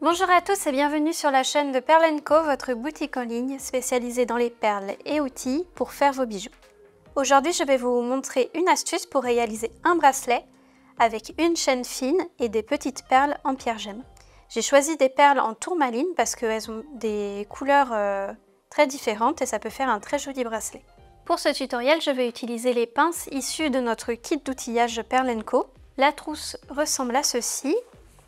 Bonjour à tous et bienvenue sur la chaîne de Perle & Co, votre boutique en ligne spécialisée dans les perles et outils pour faire vos bijoux. Aujourd'hui, je vais vous montrer une astuce pour réaliser un bracelet avec une chaîne fine et des petites perles en pierre gemme. J'ai choisi des perles en tourmaline parce qu'elles ont des couleurs très différentes et ça peut faire un très joli bracelet. Pour ce tutoriel, je vais utiliser les pinces issues de notre kit d'outillage Perle & Co. La trousse ressemble à ceci.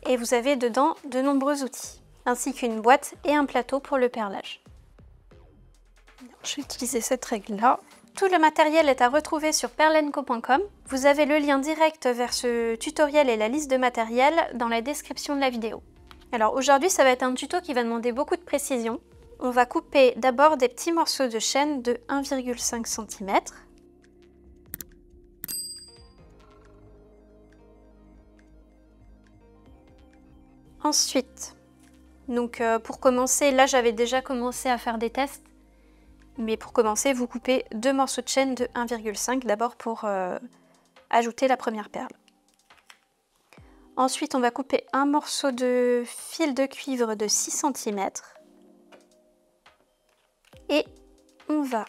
Et vous avez dedans de nombreux outils, ainsi qu'une boîte et un plateau pour le perlage. Je vais utiliser cette règle-là. Tout le matériel est à retrouver sur perlenco.com. Vous avez le lien direct vers ce tutoriel et la liste de matériel dans la description de la vidéo. Alors aujourd'hui, ça va être un tuto qui va demander beaucoup de précision. On va couper d'abord des petits morceaux de chaîne de 1,5 cm. Ensuite, pour commencer, là j'avais déjà commencé à faire des tests, mais pour commencer, vous coupez deux morceaux de chaîne de 1,5 d'abord pour ajouter la première perle. Ensuite, on va couper un morceau de fil de cuivre de 6 cm et on va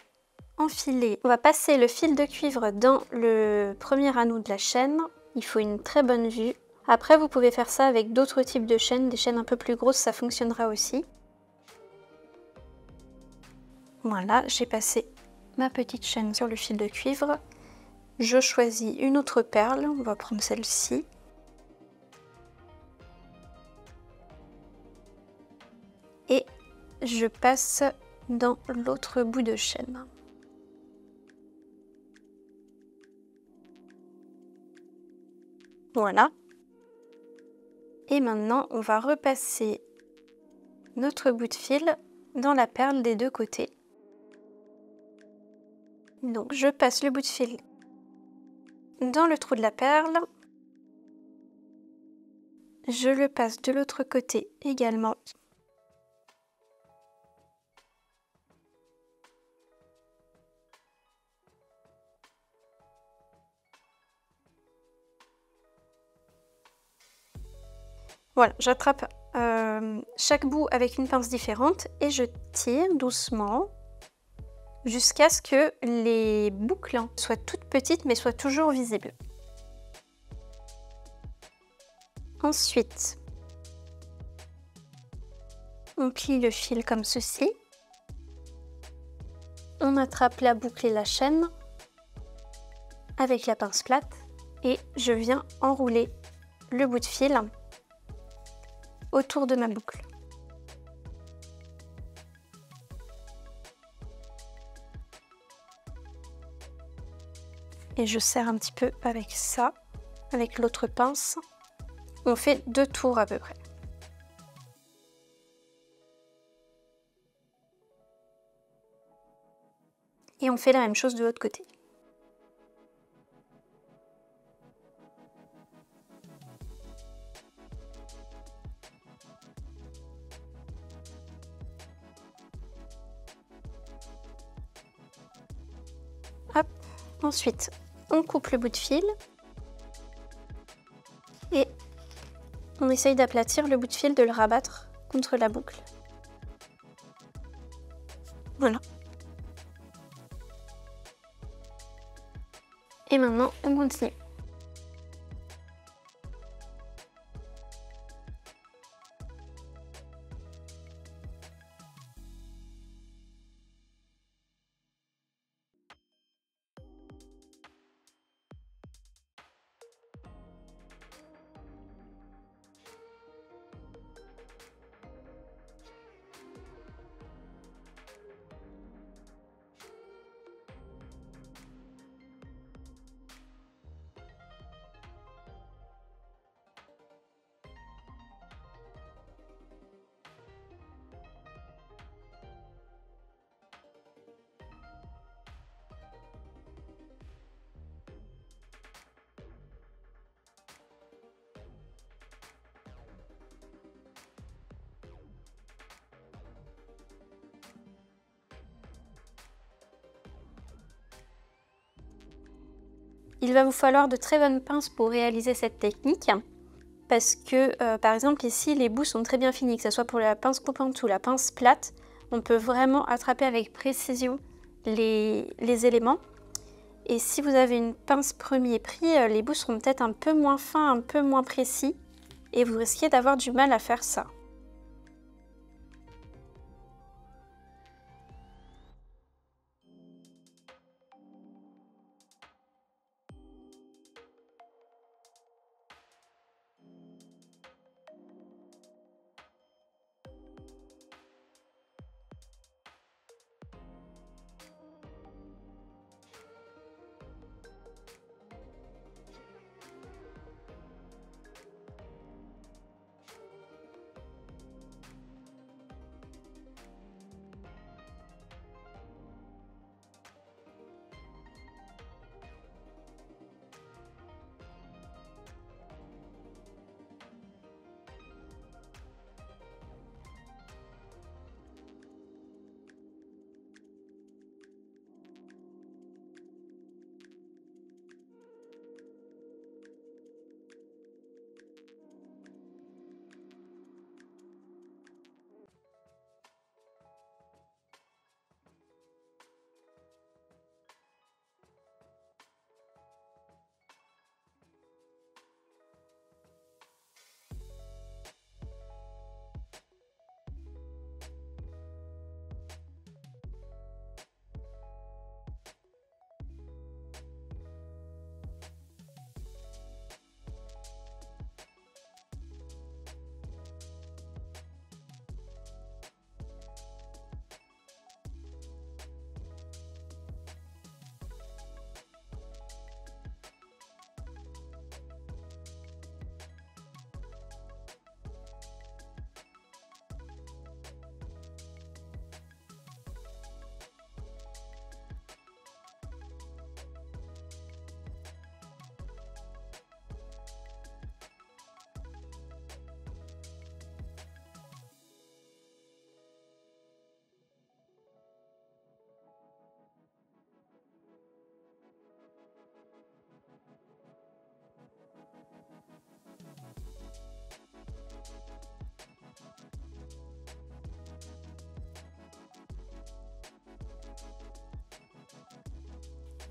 passer le fil de cuivre dans le premier anneau de la chaîne. Il faut une très bonne vue. Après, vous pouvez faire ça avec d'autres types de chaînes, des chaînes un peu plus grosses, ça fonctionnera aussi. Voilà, j'ai passé ma petite chaîne sur le fil de cuivre. Je choisis une autre perle, on va prendre celle-ci. Et je passe dans l'autre bout de chaîne. Voilà. Et maintenant, on va repasser notre bout de fil dans la perle des deux côtés. Donc, je passe le bout de fil dans le trou de la perle. Je le passe de l'autre côté également. Voilà, j'attrape chaque bout avec une pince différente et je tire doucement jusqu'à ce que les boucles soient toutes petites mais soient toujours visibles. Ensuite, on plie le fil comme ceci. On attrape la boucle et la chaîne avec la pince plate et je viens enrouler le bout de fil autour de ma boucle. Et je serre un petit peu avec ça, avec l'autre pince. On fait 2 tours à peu près. Et on fait la même chose de l'autre côté. Hop. Ensuite, on coupe le bout de fil et on essaye d'aplatir le bout de fil, de le rabattre contre la boucle. Voilà. Et maintenant, on continue. Il va vous falloir de très bonnes pinces pour réaliser cette technique, parce que par exemple ici les bouts sont très bien finis, que ce soit pour la pince coupante ou la pince plate, on peut vraiment attraper avec précision les éléments. Et si vous avez une pince premier prix, les bouts seront peut-être un peu moins fins, un peu moins précis, et vous risquez d'avoir du mal à faire ça.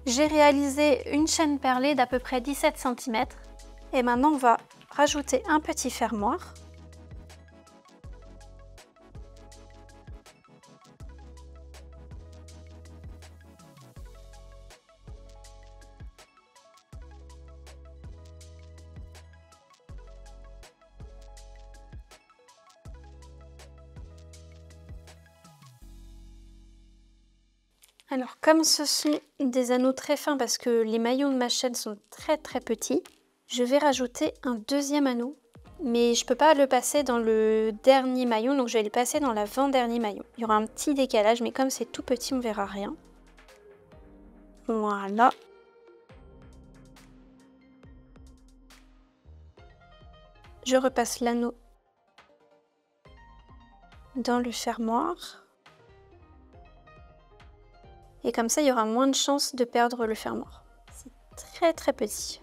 J'ai réalisé une chaîne perlée d'à peu près 17 cm. Et maintenant, on va rajouter un petit fermoir. Alors comme ce sont des anneaux très fins parce que les maillons de ma chaîne sont très petits, je vais rajouter un deuxième anneau. Mais je ne peux pas le passer dans le dernier maillon, donc je vais le passer dans l'avant-dernier maillon. Il y aura un petit décalage, mais comme c'est tout petit, on ne verra rien. Voilà. Je repasse l'anneau dans le fermoir. Et comme ça, il y aura moins de chances de perdre le fermoir. C'est très petit.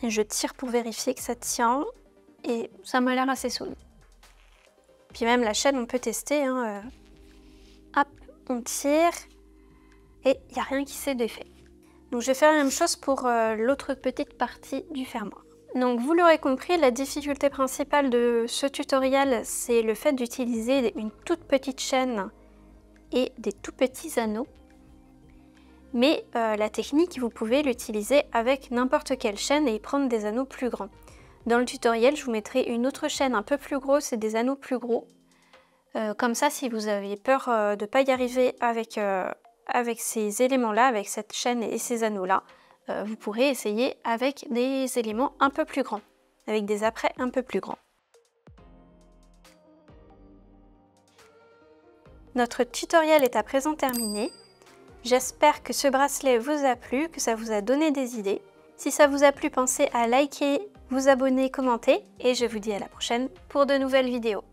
Et je tire pour vérifier que ça tient. Et ça m'a l'air assez solide. Puis même la chaîne, on peut tester. Hein. Hop, on tire. Et il n'y a rien qui s'est défait. Donc je vais faire la même chose pour l'autre petite partie du fermoir. Donc vous l'aurez compris, la difficulté principale de ce tutoriel, c'est le fait d'utiliser une toute petite chaîne et des tout petits anneaux. Mais la technique, vous pouvez l'utiliser avec n'importe quelle chaîne et prendre des anneaux plus grands. Dans le tutoriel, je vous mettrai une autre chaîne un peu plus grosse et des anneaux plus gros. Comme ça, si vous avez peur de ne pas y arriver avec ces éléments-là, avec cette chaîne et ces anneaux-là, vous pourrez essayer avec des éléments un peu plus grands, avec des apprêts un peu plus grands. Notre tutoriel est à présent terminé. J'espère que ce bracelet vous a plu, que ça vous a donné des idées. Si ça vous a plu, pensez à liker, vous abonner, commenter et je vous dis à la prochaine pour de nouvelles vidéos.